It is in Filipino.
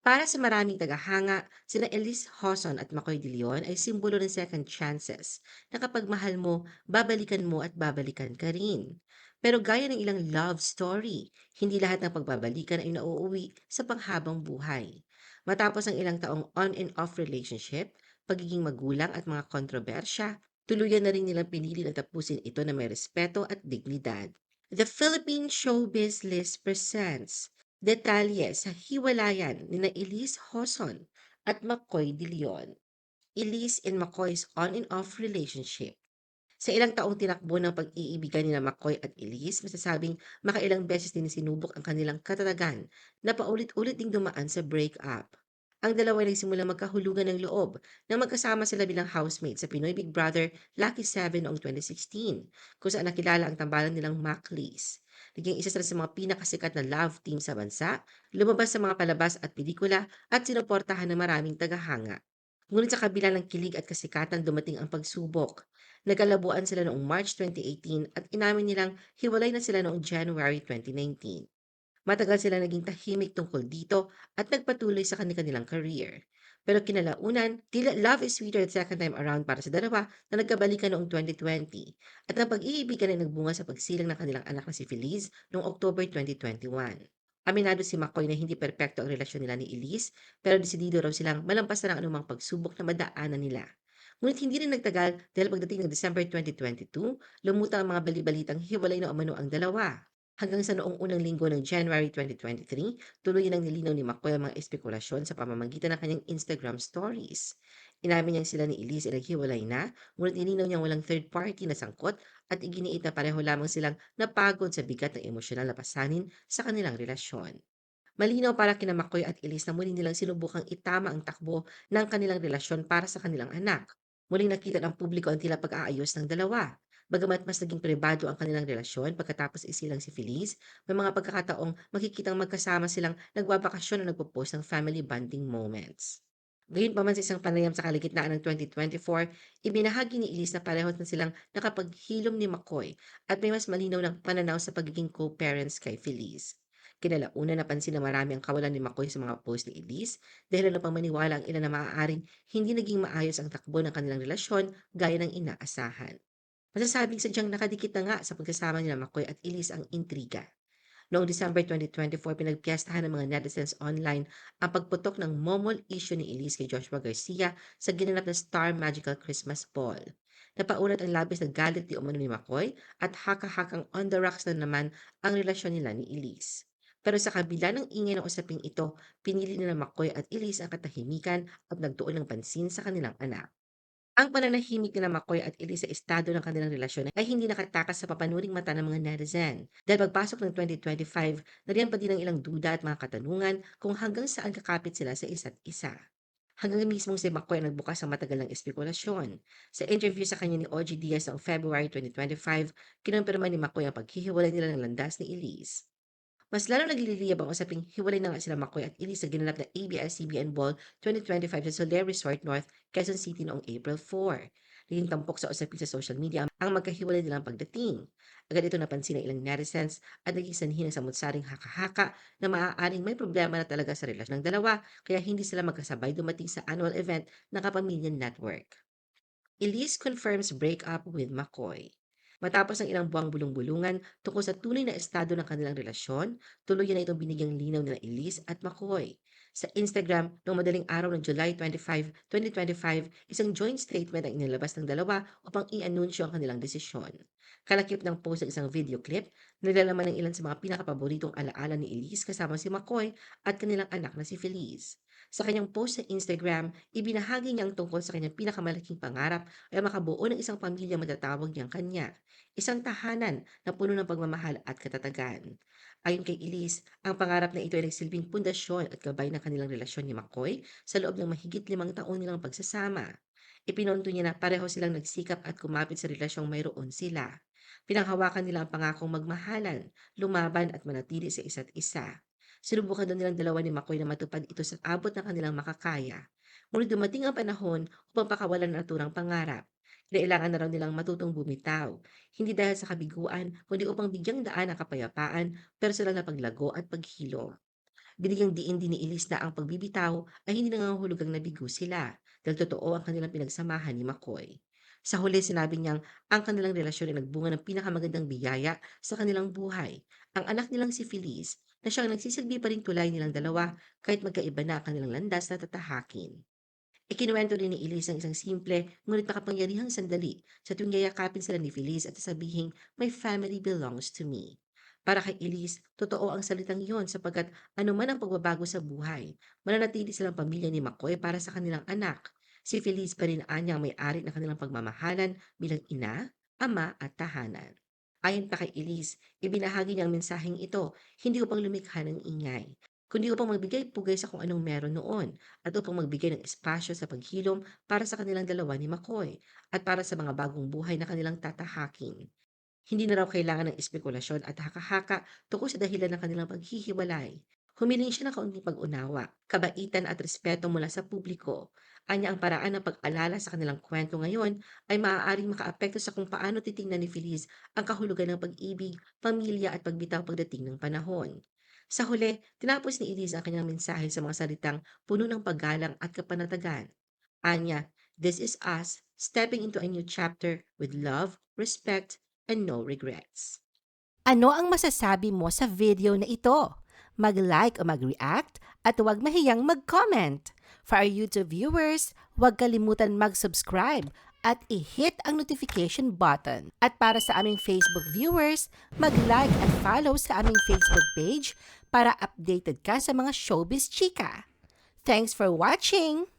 Para sa maraming tagahanga, sina Elise Hoson at Makoy de Leon ay simbolo ng second chances na kapag mahal mo, babalikan mo at babalikan ka rin. Pero gaya ng ilang love story, hindi lahat ng pagbabalikan ay nauuwi sa panghabang buhay. Matapos ang ilang taong on and off relationship, pagiging magulang at mga kontrobersya, tuluyan na rin nilang pinili na tapusin ito na may respeto at dignidad. The Philippine Showbiz List presents detalye sa hiwalayan nina Elise Hoson at McCoy De Leon. Elise and McCoy's on and off relationship. Sa ilang taong tinakbo ng pag-iibigan nina McCoy at Elise, masasabing makailang beses din sinubok ang kanilang katatagan na paulit-ulit ding dumaan sa breakup. Ang dalawa ay nagsimulang magkahulugan ng loob nang magkasama sila bilang housemate sa Pinoy Big Brother Lucky 7 noong 2016, kung saan nakilala ang tambalan nilang Maclis. Naging isa sila sa mga pinakasikat na love team sa bansa, lumabas sa mga palabas at pelikula at sinuportahan ng maraming tagahanga. Ngunit sa kabila ng kilig at kasikatan dumating ang pagsubok. Nagkalabuan sila noong March 2018 at inamin nilang hiwalay na sila noong January 2019. Matagal sila naging tahimik tungkol dito at nagpatuloy sa kanilang career. Pero kinalaunan, tila love is sweeter the second time around para sa dalawa na nagkabalikan noong 2020 at ang pag-iibigan ay nagbunga sa pagsilang ng kanilang anak na si Feliz noong October 2021. Aminado si McCoy na hindi perpekto ang relasyon nila ni Elise pero desidido raw silang malampasan ang anumang pagsubok na madaanan nila. Ngunit hindi rin nagtagal dahil pagdating ng December 2022, lumutang ang mga balibalitang hiwalay na umano ang dalawa. Hanggang sa noong unang linggo ng January 2023, tuloy nang nilinaw ni McCoy ang mga espekulasyon sa pamamagitan ng kanyang Instagram stories. Inamin niyang sila ni Elise ay naghiwalay na, ngunit nilinaw niyang walang third party na sangkot at iginiit na pareho lamang silang napagod sa bigat ng emosyonal na pasanin sa kanilang relasyon. Malinaw para kina McCoy at Elise na muli nilang sinubukang itama ang takbo ng kanilang relasyon para sa kanilang anak. Muling nakita ng publiko ang tila pag-aayos ng dalawa. Bagamat mas naging pribado ang kanilang relasyon pagkatapos isilang si Feliz, may mga pagkakataong makikitang magkasama silang nagbabakasyon o nagpo-post ng family bonding moments. Gayunpaman sa isang panayam sa kalagitnaan ng 2024, ibinahagi ni Elise na pareho na silang nakapaghilom ni McCoy at may mas malinaw ng pananaw sa pagiging co-parents kay Feliz. Kinalaunan napansin na marami ang kawalan ni McCoy sa mga post ni Elise dahil ano pang maniwala ang ilan na maaaring hindi naging maayos ang takbo ng kanilang relasyon gaya ng inaasahan. Masasabing sadyang nakadikit na nga sa pagsasama nila McCoy at Elise ang intriga. Noong December 2024, pinagpiyastahan ng mga netizens online ang pagputok ng momol issue ni Elise kay Joshua Garcia sa ginanap na Star Magical Christmas Ball. Napaunat ang labis na galit di umano ni McCoy at haka-hakang on the rocks na naman ang relasyon nila ni Elise. Pero sa kabila ng ingay ng usaping ito, pinili nila McCoy at Elise ang katahimikan at nagtuon ng pansin sa kanilang anak. Ang pananahimik nila McCoy at Elise sa estado ng kanilang relasyon ay hindi nakatakas sa papanuring mata ng mga netizen. Dahil pagpasok ng 2025, nariyan pa din ang ilang duda at mga katanungan kung hanggang saan kakapit sila sa isa't isa. Hanggang mismong si McCoy ang nagbukas ng matagal ng espekulasyon. Sa interview sa kanya ni OG Diaz noong February 2025, kinumpirma ni McCoy ang paghihiwalay nila ng landas ni Elise. Mas lalong nagliliyab ang usaping hiwalay na nga sila McCoy at Elise sa ginanap na ABS-CBN Ball 2025 sa Soler Resort North, Quezon City noong April 4. Naging tampok sa usapin sa social media ang magkahiwalay nilang pagdating. Agad ito napansin ng ilang netizens at naging sanhi ng samut-saring haka-haka na maaaring may problema na talaga sa relasyon ng dalawa kaya hindi sila magkasabay dumating sa annual event ng Kapamilya Network. Elise confirms breakup with McCoy. Matapos ang ilang buwang bulong-bulungan tungkol sa tunay na estado ng kanilang relasyon, tuluyan na itong binigyang linaw nila Elise at McCoy. Sa Instagram, noong madaling araw ng July 25, 2025, isang joint statement ang inilabas ng dalawa upang i-anunsyo ang kanilang desisyon. Kalakip ng post ng isang video clip, nilalaman ng ilan sa mga pinakapaboritong alaala ni Elise kasama si McCoy at kanilang anak na si Feliz. Sa kanyang post sa Instagram, ibinahagi niya ang tungkol sa kanyang pinakamalaking pangarap ay makabuo ng isang pamilya matatawag niyang kanya, isang tahanan na puno ng pagmamahal at katatagan. Ayon kay Elise, ang pangarap na ito ay nagsilbing pundasyon at gabay ng kanilang relasyon ni McCoy sa loob ng mahigit 5 taon nilang pagsasama. Ipinonto niya na pareho silang nagsikap at kumapit sa relasyong mayroon sila. Pinanghawakan nila ang pangakong magmahalan, lumaban at manatili sa isa't isa. Sinubukan daw nilang dalawa ni McCoy na matupad ito sa abot ng kanilang makakaya. Ngunit dumating ang panahon upang pakawalan ng naturang pangarap. Kailangan na raw nilang matutong bumitaw, hindi dahil sa kabiguan, kundi upang bigyang daan ang kapayapaan, personal na paglago at paghilo. Binigyang diin din ni Elise na ang pagbibitaw ay hindi nangangahulugang nabigo sila dahil totoo ang kanilang pinagsamahan ni McCoy. Sa huli sinabi niyang ang kanilang relasyon ay nagbunga ng pinakamagandang biyaya sa kanilang buhay. Ang anak nilang si Feliz na siyang nagsisilbi pa rin tulay nilang dalawa kahit magkaiba na ang kanilang landas na tatahakin. Ikinuwento rin ni Elise ang isang simple ngunit makapangyarihang sandali sa tuwing yayakapin sila ni Feliz at sasabihin, "My family belongs to me." Para kay Elise, totoo ang salitang iyon sapagkat anuman ang pagbabago sa buhay, mananatili silang pamilya ni McCoy para sa kanilang anak. Si Feliz pa rin anya ang may-ari ng kanilang pagmamahalan bilang ina, ama at tahanan. Ayon pa kay Elise, ibinahagi niya ang mensaheng ito hindi upang lumikha ng ingay, kundi upang magbigay pugay sa kung anong meron noon at upang magbigay ng espasyo sa paghilom para sa kanilang dalawa ni McCoy at para sa mga bagong buhay na kanilang tatahakin. Hindi na raw kailangan ng espekulasyon at haka-haka tungkol sa dahilan ng kanilang paghihiwalay. Humiling siya ng kaunting pag-unawa, kabaitan at respeto mula sa publiko. Anya ang paraan ng pag-alala sa kanilang kwento ngayon ay maaaring makaapekto sa kung paano titingnan ni Feliz ang kahulugan ng pag-ibig, pamilya at pagbitaw pagdating ng panahon. Sa huli, tinapos ni Elise ang kanyang mensahe sa mga salitang puno ng paggalang at kapanatagan. Anya, this is us stepping into a new chapter with love, respect, and no regrets. Ano ang masasabi mo sa video na ito? Mag-like o mag-react at huwag mahiyang mag-comment. For our YouTube viewers, huwag kalimutan mag-subscribe at i-hit ang notification button. At para sa aming Facebook viewers, mag-like at follow sa aming Facebook page para updated ka sa mga showbiz chika. Thanks for watching!